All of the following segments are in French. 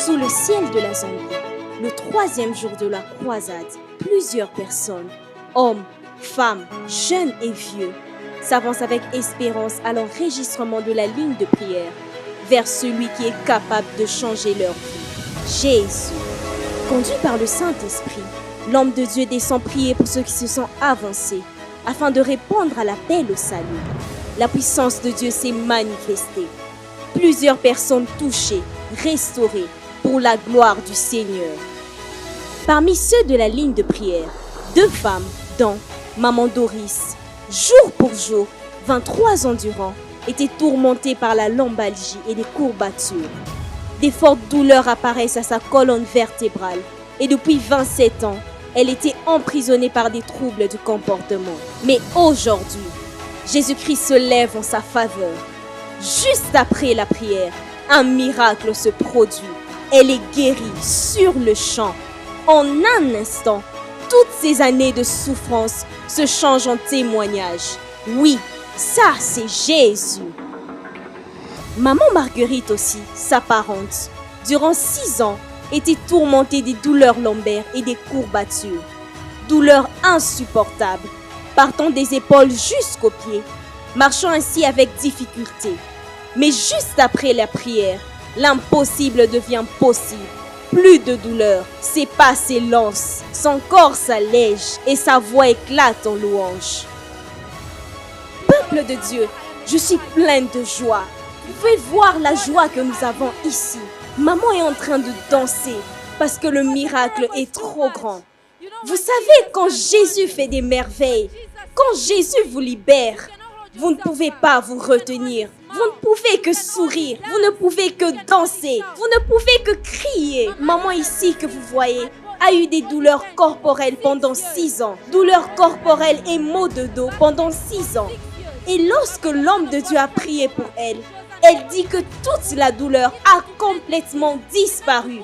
Sous le ciel de la Zambie, le 3e jour de la croisade, plusieurs personnes, hommes, femmes, jeunes et vieux, s'avancent avec espérance à l'enregistrement de la ligne de prière vers celui qui est capable de changer leur vie, Jésus. Conduit par le Saint-Esprit, l'homme de Dieu descend prier pour ceux qui se sont avancés afin de répondre à l'appel au salut. La puissance de Dieu s'est manifestée. Plusieurs personnes touchées, restaurées pour la gloire du Seigneur. Parmi ceux de la ligne de prière, 2 femmes, dont Maman Doris, jour pour jour, 23 ans durant, étaient tourmentées par la lombalgie et les courbatures. Des fortes douleurs apparaissent à sa colonne vertébrale et depuis 27 ans, elle était emprisonnée par des troubles du comportement. Mais aujourd'hui, Jésus-Christ se lève en sa faveur. Juste après la prière, un miracle se produit. Elle est guérie sur le champ. En un instant, toutes ces années de souffrance se changent en témoignage. Oui, ça c'est Jésus. Maman Marguerite aussi, sa parente, durant 6 ans, était tourmentée des douleurs lombaires et des courbatures. Douleurs insupportables, partant des épaules jusqu'aux pieds, marchant ainsi avec difficulté. Mais juste après la prière, l'impossible devient possible. Plus de douleur, ses pas s'élancent, son corps s'allège et sa voix éclate en louange. Peuple de Dieu, je suis pleine de joie. Vous pouvez voir la joie que nous avons ici. Maman est en train de danser parce que le miracle est trop grand. Vous savez, quand Jésus fait des merveilles, quand Jésus vous libère, vous ne pouvez pas vous retenir. Vous ne pouvez que sourire. Vous ne pouvez que danser. Vous ne pouvez que crier. Maman ici que vous voyez a eu des douleurs corporelles pendant 6 ans. Douleurs corporelles et maux de dos pendant 6 ans. Et lorsque l'homme de Dieu a prié pour elle, elle dit que toute la douleur a complètement disparu.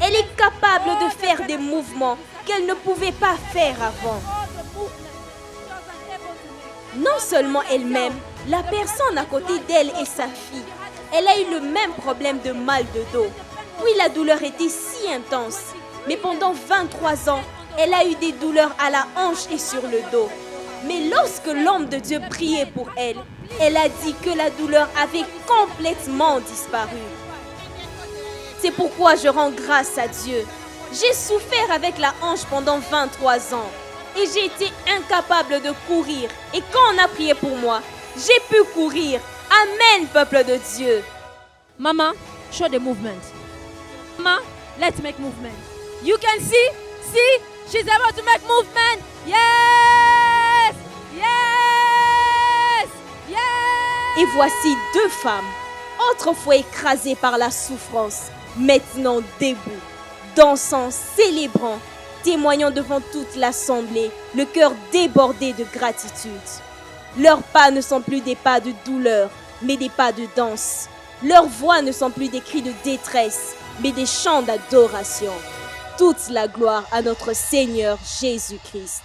Elle est capable de faire des mouvements qu'elle ne pouvait pas faire avant. Non seulement elle-même, la personne à côté d'elle et sa fille, elle a eu le même problème de mal de dos. Oui, la douleur était si intense, mais pendant 23 ans, elle a eu des douleurs à la hanche et sur le dos. Mais lorsque l'homme de Dieu priait pour elle, elle a dit que la douleur avait complètement disparu. C'est pourquoi je rends grâce à Dieu. J'ai souffert avec la hanche pendant 23 ans et j'ai été incapable de courir. Et quand on a prié pour moi, j'ai pu courir. Amen, peuple de Dieu. Mama, show the movement. Mama, let's make movement. You can see, she's able to make movement. Yes, yes, yes. Et voici 2 femmes, autrefois écrasées par la souffrance, maintenant debout, dansant, célébrant, témoignant devant toute l'assemblée, le cœur débordé de gratitude. Leurs pas ne sont plus des pas de douleur, mais des pas de danse. Leurs voix ne sont plus des cris de détresse, mais des chants d'adoration. Toute la gloire à notre Seigneur Jésus-Christ.